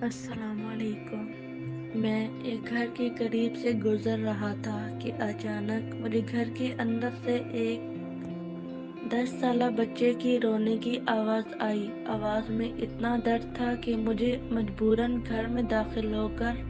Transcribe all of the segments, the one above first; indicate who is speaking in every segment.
Speaker 1: السلام علیکم۔ میں ایک گھر کے قریب سے گزر رہا تھا کہ اچانک مجھے گھر کے اندر سے ایک 10 سالہ بچے کی رونے کی آواز آئی۔ آواز میں اتنا درد تھا کہ مجھے مجبوراً گھر میں داخل ہو کر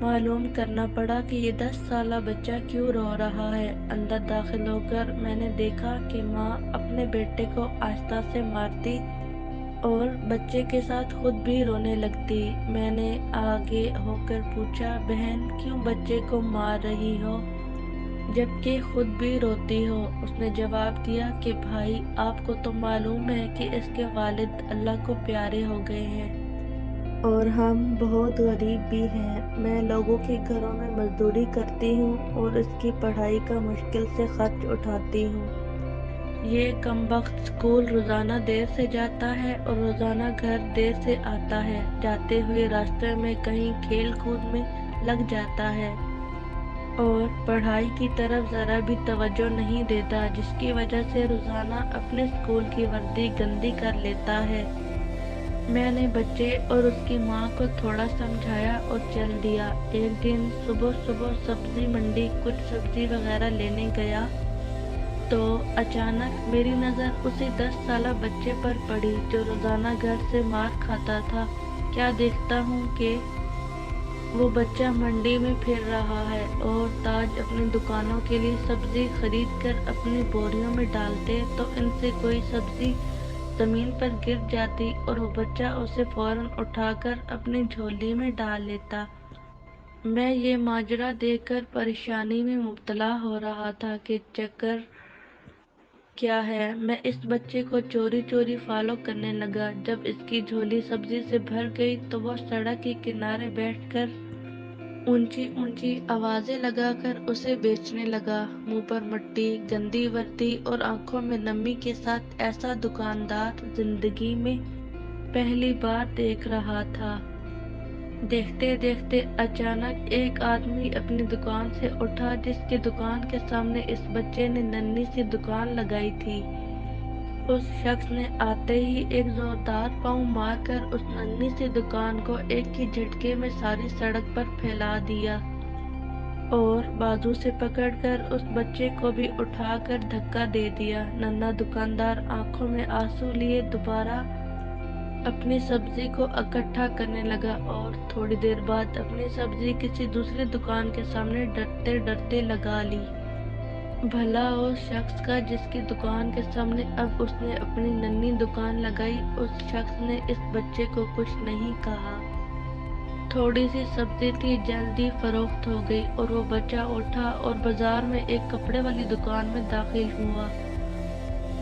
Speaker 1: معلوم کرنا پڑا کہ یہ 10 سالہ بچہ کیوں رو رہا ہے۔ اندر داخل ہو کر میں نے دیکھا کہ ماں اپنے بیٹے کو آہستہ سے مارتی اور بچے کے ساتھ خود بھی رونے لگتی۔ میں نے آگے ہو کر پوچھا، بہن کیوں بچے کو مار رہی ہو جبکہ خود بھی روتی ہو؟ اس نے جواب دیا کہ بھائی، آپ کو تو معلوم ہے کہ اس کے والد اللہ کو پیارے ہو گئے ہیں اور ہم بہت غریب بھی ہیں۔ میں لوگوں کے گھروں میں مزدوری کرتی ہوں اور اس کی پڑھائی کا مشکل سے خرچ اٹھاتی ہوں۔ یہ کمبخت اسکول روزانہ دیر سے جاتا ہے اور روزانہ گھر دیر سے آتا ہے۔ جاتے ہوئے راستے میں کہیں کھیل کود میں لگ جاتا ہے اور پڑھائی کی طرف ذرا بھی توجہ نہیں دیتا، جس کی وجہ سے روزانہ اپنے اسکول کی وردی گندی کر لیتا ہے۔ میں نے بچے اور اس کی ماں کو تھوڑا سمجھایا اور چل دیا۔ ایک دن صبح صبح سبزی منڈی کچھ سبزی وغیرہ لینے گیا تو اچانک میری نظر اسی 10 سالہ بچے پر پڑی جو روزانہ گھر سے مار کھاتا تھا۔ کیا دیکھتا ہوں کہ وہ بچہ منڈی میں پھر رہا ہے اور تاج اپنی دکانوں کے لیے سبزی خرید کر اپنی بوریوں میں ڈالتے تو ان سے کوئی سبزی زمین پر گر جاتی اور وہ بچہ اسے فوراً اٹھا کر اپنی جھولی میں ڈال لیتا۔ میں یہ ماجرا دیکھ کر پریشانی میں مبتلا ہو رہا تھا کہ چکر کیا ہے۔ میں اس بچے کو چوری چوری فالو کرنے لگا۔ جب اس کی جھولی سبزی سے بھر گئی تو وہ سڑک کے کنارے بیٹھ کر اونچی اونچی آوازیں لگا کر اسے بیچنے لگا۔ منہ پر مٹی، گندی وردی اور آنکھوں میں نمی کے ساتھ ایسا دکاندار زندگی میں پہلی بار دیکھ رہا تھا۔ دیکھتے دیکھتے اچانک ایک آدمی اپنی دکان سے اٹھا جس کی دکان کے سامنے اس بچے نے ننھی سی دکان لگائی تھی۔ اس شخص نے آتے ہی ایک زوردار پاؤں مار کر اس ننھی سی دکان کو ایک ہی جھٹکے میں ساری سڑک پر پھیلا دیا اور بازو سے پکڑ کر اس بچے کو بھی اٹھا کر دھکا دے دیا۔ ننھا دکاندار آنکھوں میں آنسو لیے دوبارہ اپنی سبزی کو اکٹھا کرنے لگا اور تھوڑی دیر بعد اپنی سبزی کسی دوسری دکان کے سامنے ڈرتے ڈرتے لگا لی۔ بھلا اس شخص کا جس کی دکان کے سامنے اب اس نے اپنی ننھی دکان لگائی، اس شخص نے اس بچے کو کچھ نہیں کہا۔ تھوڑی سی سبزی تھی، جلدی فروخت ہو گئی اور وہ بچہ اٹھا اور بازار میں ایک کپڑے والی دکان میں داخل ہوا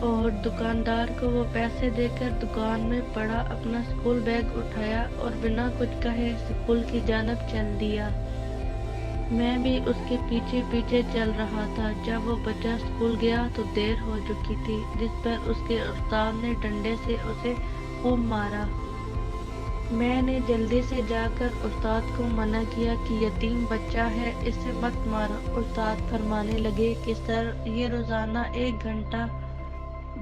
Speaker 1: اور دکاندار کو وہ پیسے دے کر دکان میں پڑا اپنا اسکول بیگ اٹھایا اور بنا کچھ کہے اسکول کی جانب چل دیا۔ میں بھی اس کے پیچھے پیچھے چل رہا تھا۔ جب وہ بچہ اسکول گیا تو دیر ہو چکی تھی، جس پر اس کے استاد نے ڈنڈے سے اسے خوب مارا۔ میں نے جلدی سے جا کر استاد کو منع کیا کہ یتیم بچہ ہے، اسے مت مارو۔ استاد فرمانے لگے کہ سر، یہ روزانہ 1 گھنٹہ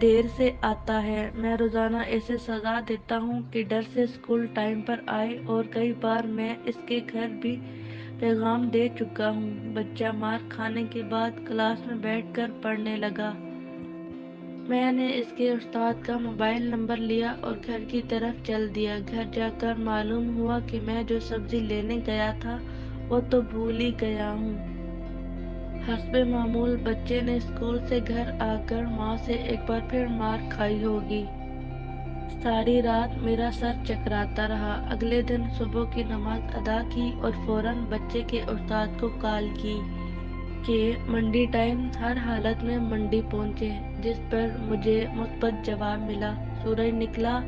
Speaker 1: دیر سے آتا ہے۔ میں روزانہ اسے سزا دیتا ہوں کہ ڈر سے اسکول ٹائم پر آئے اور کئی بار میں اس کے گھر بھی پیغام دے چکا ہوں۔ بچہ مار کھانے کے بعد کلاس میں بیٹھ کر پڑھنے لگا۔ میں نے اس کے استاد کا موبائل نمبر لیا اور گھر کی طرف چل دیا۔ گھر جا کر معلوم ہوا کہ میں جو سبزی لینے گیا تھا وہ تو بھول ہی گیا ہوں۔ حسب معمول بچے نے اسکول سے گھر آ کر ماں سے ایک بار پھر مار کھائی ہوگی۔ ساری رات میرا سر چکراتا رہا۔ اگلے دن صبح کی نماز ادا کی اور فوراً بچے کے استاد کو کال کی کہ منڈی ٹائم ہر حالت میں منڈی پہنچے، جس پر مجھے مثبت جواب ملا۔ سورج نکلا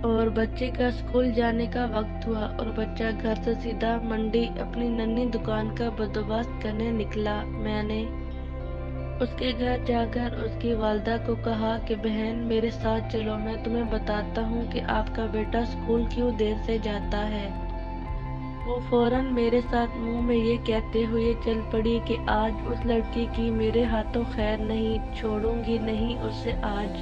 Speaker 1: اور بچے کا اسکول جانے کا وقت ہوا اور بچہ گھر سے سیدھا منڈی اپنی ننھی دکان کا بندوبست کرنے نکلا۔ میں نے اس کے گھر جا کر اس کی والدہ کو کہا کہ بہن، میرے ساتھ چلو، میں تمہیں بتاتا ہوں کہ آپ کا بیٹا اسکول کیوں دیر سے جاتا ہے۔ وہ فوراً میرے ساتھ منہ میں یہ کہتے ہوئے چل پڑی کہ آج اس لڑکی کی میرے ہاتھوں خیر نہیں، چھوڑوں گی نہیں اسے آج۔